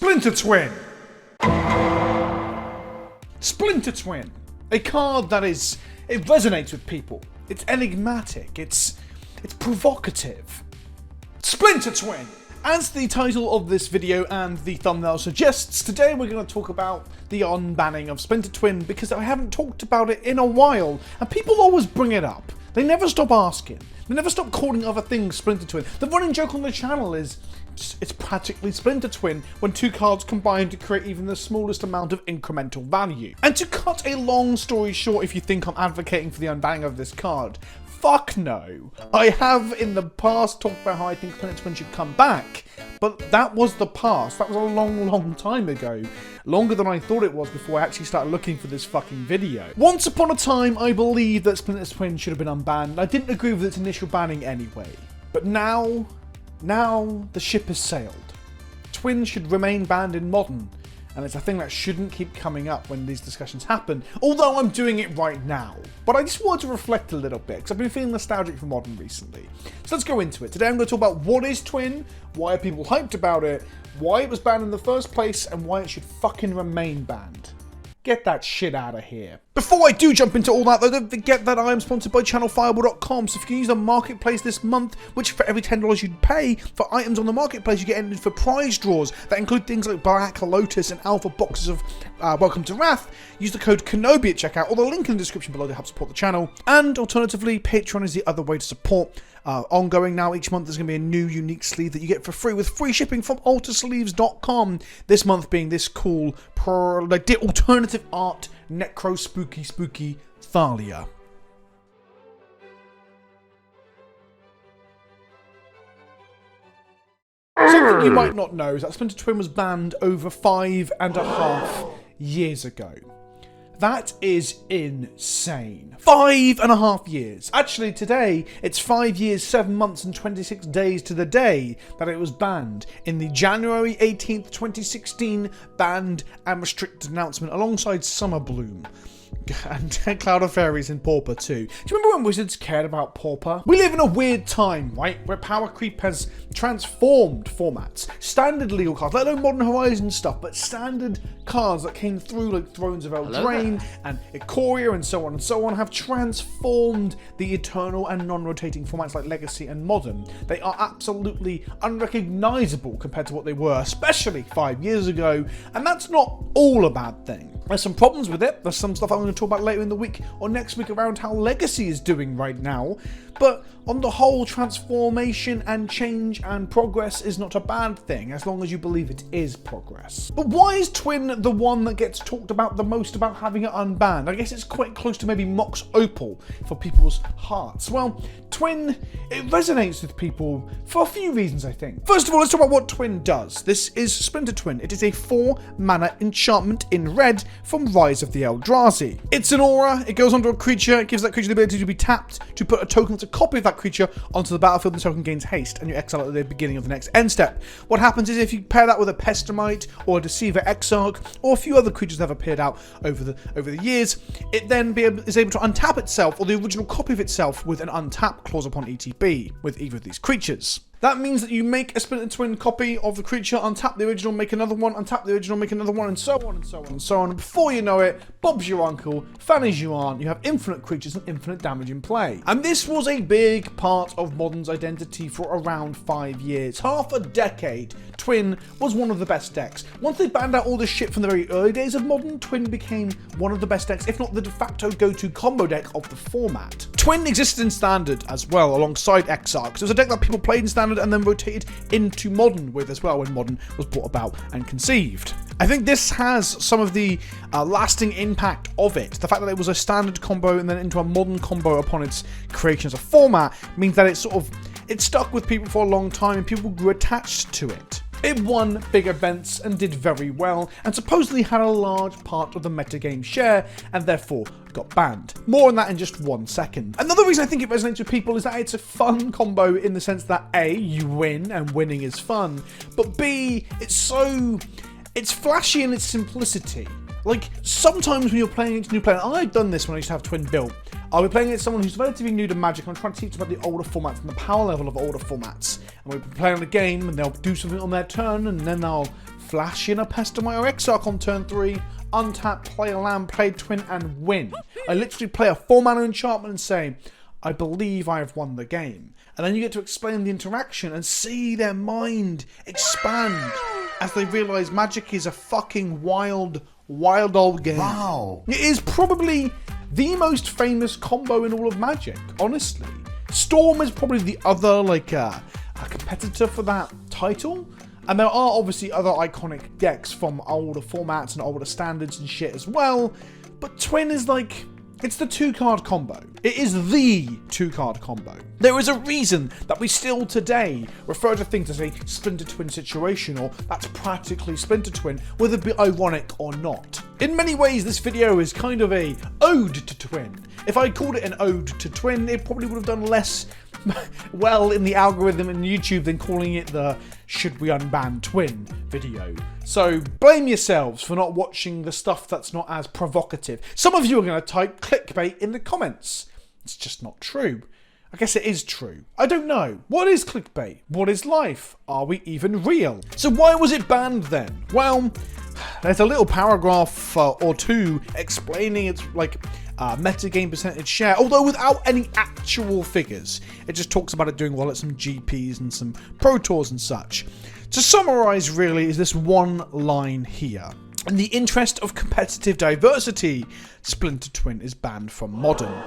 Splinter Twin! Splinter Twin. A card that it resonates with people. It's enigmatic. It's provocative. Splinter Twin! As the title of this video and the thumbnail suggests, today we're going to talk about the unbanning of Splinter Twin because I haven't talked about it in a while, and people always bring it up. They never stop asking. They never stop calling other things Splinter Twin. The running joke on the channel is it's practically Splinter Twin when two cards combine to create even the smallest amount of incremental value. And to cut a long story short, if you think I'm advocating for the unbanning of this card, fuck no. I have in the past talked about how I think Splinter Twin should come back, but that was the past. That was a long time ago. Longer than I thought it was before I actually started looking for this fucking video. Once upon a time, I believed that Splinter Twin should have been unbanned. I didn't agree with its initial banning anyway. But now the ship has sailed. Twin should remain banned in Modern, and it's a thing that shouldn't keep coming up when these discussions happen, although I'm doing it right now. But I just wanted to reflect a little bit, because I've been feeling nostalgic for Modern recently. So let's go into it. Today I'm going to talk about what is Twin, why are people hyped about it, why it was banned in the first place, and why it should fucking remain banned. Get that shit out of here. Before I do jump into all that though, don't forget that I am sponsored by channelfireball.com, so if you can use the marketplace this month, which for every $10 you'd pay for items on the marketplace, you get entered for prize draws that include things like Black Lotus and Alpha boxes of Welcome to Wrath. Use the code KENOBI at checkout, or the link in the description below to help support the channel. And alternatively, Patreon is the other way to support. Ongoing now, each month there's going to be a new unique sleeve that you get for free with free shipping from altersleeves.com. This month being this cool alternative art necro spooky Thalia. Something you might not know is that Splinter Twin was banned over 5.5 years ago. That is insane. 5.5 years. Actually, today, it's 5 years, 7 months, and 26 days to the day that it was banned in the January 18th, 2016 banned and restricted announcement alongside Summer Bloom. And Cloud of Fairies and Pauper too. Do you remember when Wizards cared about Pauper? We live in a weird time, right? Where power creep has transformed formats. Standard legal cards, let alone Modern Horizons stuff, but standard cards that came through like Thrones of Eldraine and Ikoria and so on have transformed the eternal and non-rotating formats like Legacy and Modern. They are absolutely unrecognizable compared to what they were, especially 5 years ago, and that's not all a bad thing. There's some problems with it. There's some stuff I'm going to talk about later in the week or next week around how Legacy is doing right now. But on the whole, transformation and change and progress is not a bad thing, as long as you believe it is progress. But why is Twin the one that gets talked about the most about having it unbanned? I guess it's quite close to maybe Mox Opal for people's hearts. Well, Twin, it resonates with people for a few reasons, I think. First of all, let's talk about what Twin does. This is Splinter Twin. It is a 4-mana enchantment in red from Rise of the Eldrazi. It's an aura, it goes onto a creature, it gives that creature the ability to be tapped, to put a token that's a copy of that creature onto the battlefield, and the token gains haste, and you exile it at the beginning of the next end step. What happens is if you pair that with a Pestamite or a Deceiver Exarch or a few other creatures that have appeared out over the years, it then is able to untap itself or the original copy of itself with an untap clause upon ETB with either of these creatures. That means that you make a Splinter Twin copy of the creature, untap the original, make another one, untap the original, make another one, and so on and so on and so on. And before you know it, Bob's your uncle, Fanny's your aunt, you have infinite creatures and infinite damage in play. And this was a big part of Modern's identity for around 5 years. Half a decade, Twin was one of the best decks. Once they banned out all this shit from the very early days of Modern, Twin became one of the best decks, if not the de facto go-to combo deck of the format. Twin existed in Standard as well, alongside Exarch. It was a deck that people played in Standard and then rotated into Modern with as well when Modern was brought about and conceived. I think this has some of the lasting impact of it. The fact that it was a Standard combo and then into a Modern combo upon its creation as a format means that it stuck with people for a long time and people grew attached to it. It won big events and did very well, and supposedly had a large part of the metagame share, and therefore got banned. More on that in just 1 second. Another reason I think it resonates with people is that it's a fun combo in the sense that A, you win, and winning is fun, but B, it's flashy in its simplicity. Like, sometimes when you're playing against a new player, I've done this when I used to have Twin built. I'll be playing against someone who's relatively new to Magic, and I'm trying to teach them about the older formats and the power level of older formats. And we'll be playing a game, and they'll do something on their turn, and then they'll flash in a Pestomite or Exarch on turn 3, untap, play a land, play Twin, and win. I literally play a 4-mana enchantment and say, I believe I have won the game. And then you get to explain the interaction and see their mind expand as they realise Magic is a fucking wild old game. Wow. It is probably the most famous combo in all of Magic, honestly. Storm is probably the other, like, a competitor for that title. And there are obviously other iconic decks from older formats and older standards and shit as well. But Twin is like, it's the 2-card combo. It is the 2-card combo. There is a reason that we still today refer to things as a Splinter Twin situation, or that's practically Splinter Twin, whether it be ironic or not. In many ways, this video is kind of a ode to Twin. If I called it an ode to Twin, it probably would have done less well in the algorithm in YouTube than calling it the Should We Unban Twin video. So blame yourselves for not watching the stuff that's not as provocative. Some of you are going to type clickbait in the comments. It's just not true. I guess it is true. I don't know. What is clickbait? What is life? Are we even real? So why was it banned then? Well, there's a little paragraph or two explaining its metagame percentage share, although without any actual figures. It just talks about it doing well at some GPs and some Pro Tours and such. To summarise really is this one line here. In the interest of competitive diversity, Splinter Twin is banned from Modern.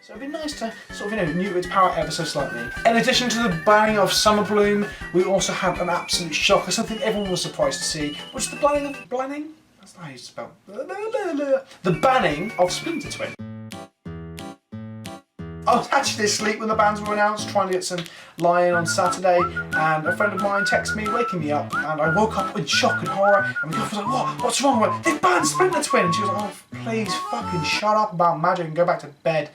So it'd be nice to sort of, neuter its power ever so slightly. In addition to the banning of Summer Bloom, we also had an absolute shocker, something everyone was surprised to see, which is the banning? That's not how you spell. The banning of Splinter Twin. I was actually asleep when the bans were announced, trying to get some lie-in on Saturday, and a friend of mine texted me, waking me up, and I woke up in shock and horror, and my girlfriend was like, what? What's wrong? I went, they've banned Splinter Twin! And she was like, oh, please fucking shut up about Magic and go back to bed.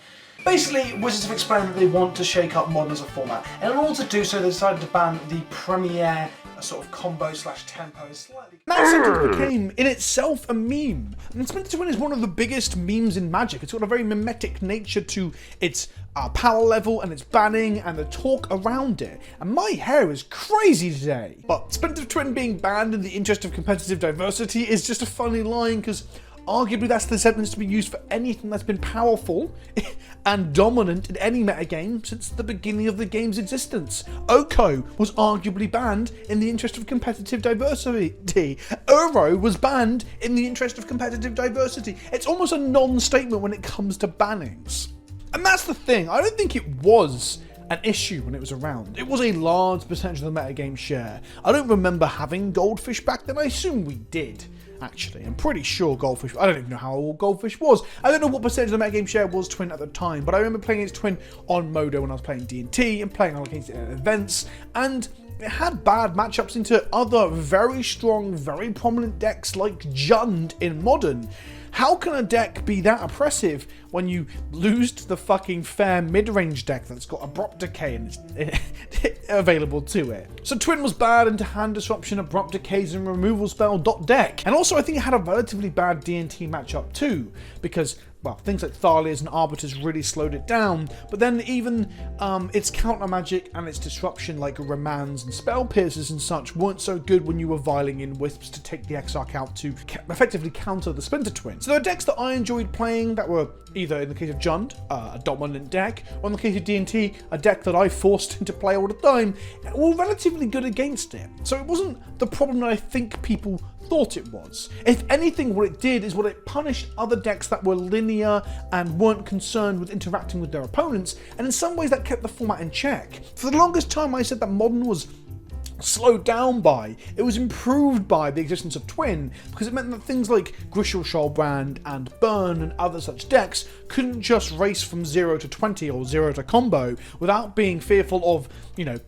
Basically, Wizards have explained that they want to shake up Modern as a format, and in order to do so, they decided to ban the Premier sort of combo / tempo slightly. That sentence became in itself a meme. And Splinter Twin is one of the biggest memes in Magic. It's got a very mimetic nature to its power level and its banning and the talk around it. And my hair is crazy today. But Splinter Twin being banned in the interest of competitive diversity is just a funny line, because arguably that's the sentence to be used for anything that's been powerful and dominant in any metagame since the beginning of the game's existence. Oko was arguably banned in the interest of competitive diversity. Uro was banned in the interest of competitive diversity. It's almost a non-statement when it comes to bannings. And that's the thing, I don't think it was an issue when it was around. It was a large percentage of the metagame share. I don't remember having Goldfish back then, I assume we did. Actually, I'm pretty sure Goldfish, I don't even know how old Goldfish was. I don't know what percentage of the metagame share was Twin at the time, but I remember playing against Twin on Modo when I was playing D&T and playing against it at events, and it had bad matchups into other very strong, very prominent decks like Jund in Modern. How can a deck be that oppressive when you lose to the fucking fair mid-range deck that's got Abrupt Decay and it's available to it? So Twin was bad into Hand Disruption, Abrupt Decays and Removal Spell .deck. And also I think it had a relatively bad D&T matchup too, because well, things like Thalias and Arbiters really slowed it down, but then even its counter magic and its disruption like Remands and Spell Piercers and such weren't so good when you were viling in Wisps to take the Exarch out to effectively counter the Splinter Twin. So there are decks that I enjoyed playing that were either, in the case of Jund, a dominant deck, or in the case of D&T, a deck that I forced into play all the time, all relatively good against it. So it wasn't the problem that I think people thought it was. If anything, what it did is what it punished other decks that were linear and weren't concerned with interacting with their opponents, and in some ways that kept the format in check. For the longest time I said that Modern was slowed down by, it was improved by the existence of Twin, because it meant that things like Grishel Brand and Burn and other such decks couldn't just race from 0 to 20 or 0 to combo without being fearful of,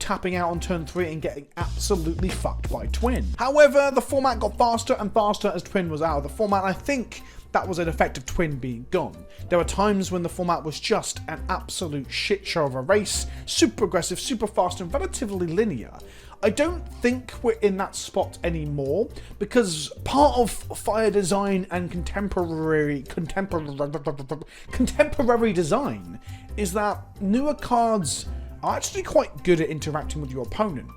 tapping out on turn 3 and getting absolutely fucked by Twin. However, the format got faster and faster as Twin was out of the format. I think that was an effect of Twin being gone. There were times when the format was just an absolute shit show of a race, super aggressive, super fast and relatively linear. I don't think we're in that spot anymore, because part of fire design and contemporary design is that newer cards are actually quite good at interacting with your opponent,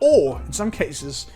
or in some cases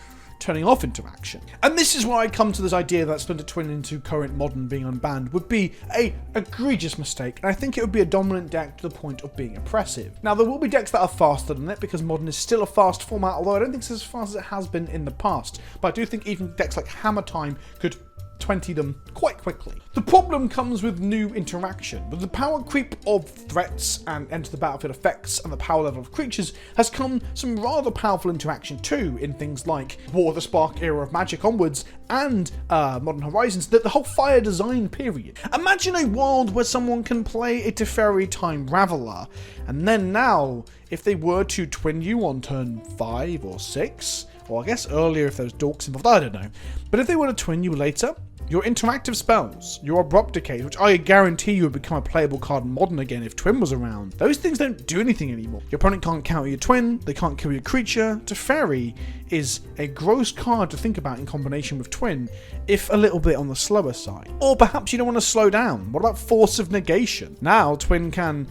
turning off interaction. And this is where I come to this idea that Splinter Twin into current Modern being unbanned would be a egregious mistake, and I think it would be a dominant deck to the point of being oppressive. Now, there will be decks that are faster than it, because Modern is still a fast format, although I don't think it's as fast as it has been in the past. But I do think even decks like Hammer Time could 20 them quite quickly. The problem comes with new interaction. With the power creep of threats and enter the battlefield effects and the power level of creatures has come some rather powerful interaction too in things like War of the Spark era of Magic onwards and Modern Horizons, the whole fire design period. Imagine a world where someone can play a Teferi Time Raveler, and then now, if they were to twin you on turn 5 or 6, or I guess earlier if there's dorks involved, I don't know. But if they were to twin you later, your interactive spells, your Abrupt Decay, which I guarantee you would become a playable card in Modern again if Twin was around, those things don't do anything anymore. Your opponent can't counter your Twin, they can't kill your creature. Teferi is a gross card to think about in combination with Twin, if a little bit on the slower side. Or perhaps you don't want to slow down. What about Force of Negation? Now Twin can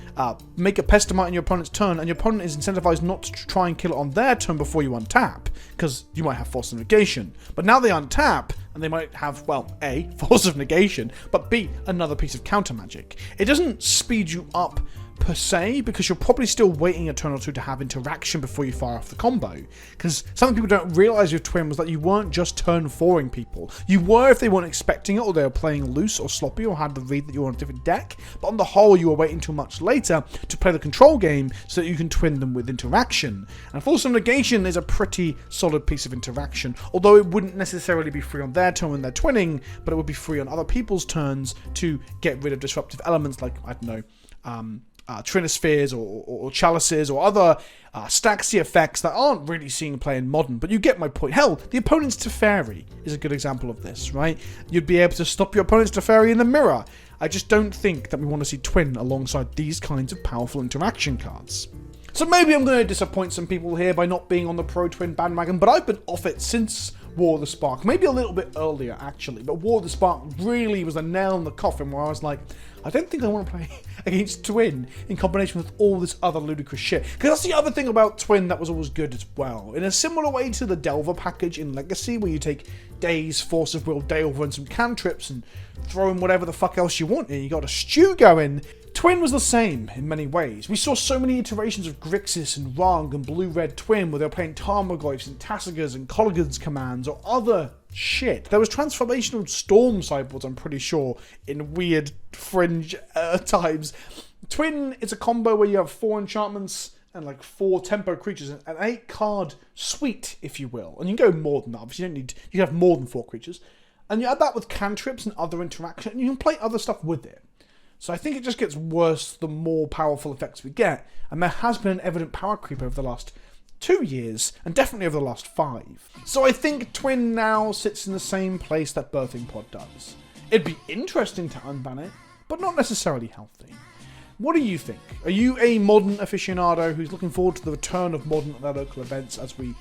make a Pestamite in your opponent's turn, and your opponent is incentivized not to try and kill it on their turn before you untap, because you might have Force of Negation. But now they untap, and they might have, well, A, Force of Negation, but B, another piece of counter magic. It doesn't speed you up per se, because you're probably still waiting a turn or two to have interaction before you fire off the combo. Because something people don't realize with Twin was that you weren't just turn 4ing people. You were if they weren't expecting it, or they were playing loose or sloppy, or had the read that you were on a different deck. But on the whole, you were waiting till much later to play the control game so that you can twin them with interaction. And Force of Negation is a pretty solid piece of interaction, although it wouldn't necessarily be free on their turn when they're twinning, but it would be free on other people's turns to get rid of disruptive elements like, I don't know, Trinospheres or Chalices or other Staxy effects that aren't really seeing play in Modern, but you get my point. Hell, the opponent's Teferi is a good example of this, right? You'd be able to stop your opponent's Teferi in the mirror. I just don't think that we want to see Twin alongside these kinds of powerful interaction cards. So maybe I'm going to disappoint some people here by not being on the Pro Twin bandwagon, but I've been off it since War of the Spark. Maybe a little bit earlier, actually, but War of the Spark really was a nail in the coffin where I was like, I don't think I want to play against Twin in combination with all this other ludicrous shit. Because that's the other thing about Twin that was always good as well. In a similar way to the Delver package in Legacy, where you take Daze, Force of Will, Delver, and some cantrips and throw in whatever the fuck else you want, and you got a stew going. Twin was the same in many ways. We saw so many iterations of Grixis and Rung and Blue-Red Twin where they were playing Tarmogoyfs and Tassigas and Kolaghan's commands or other shit. There was transformational Storm sideboards, I'm pretty sure, in weird fringe times. Twin is a combo where you have 4 enchantments and like 4 tempo creatures, an 8-card suite, if you will. And you can go more than that. Obviously, you can have more than 4 creatures. And you add that with cantrips and other interaction, and you can play other stuff with it. So I think it just gets worse the more powerful effects we get, and there has been an evident power creep over the last 2 years, and definitely over the last 5. So I think Twin now sits in the same place that Birthing Pod does. It'd be interesting to unban it, but not necessarily healthy. What do you think? Are you a Modern aficionado who's looking forward to the return of Modern at their local events as we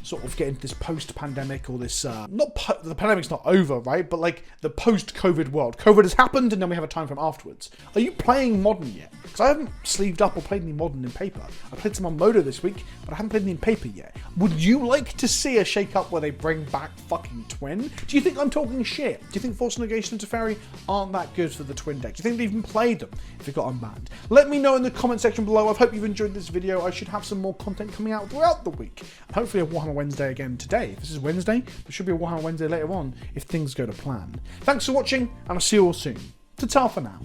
sort of get into this post-pandemic, or this, the pandemic's not over, right? But like the post-COVID world. COVID has happened and then we have a time frame afterwards. Are you playing Modern yet? Because I haven't sleeved up or played any Modern in paper. I played some on Modo this week, but I haven't played any in paper yet. Would you like to see a shake-up where they bring back fucking Twin? Do you think I'm talking shit? Do you think Force of Negation and Teferi aren't that good for the Twin deck? Do you think they've even played them if it got unbanned? Let me know in the comment section below. I hope you've enjoyed this video. I should have some more content coming out throughout the week. And hopefully a Warhammer Wednesday again today. If this is Wednesday, there should be a Warhammer Wednesday later on if things go to plan. Thanks for watching, and I'll see you all soon. Ta-ta for now.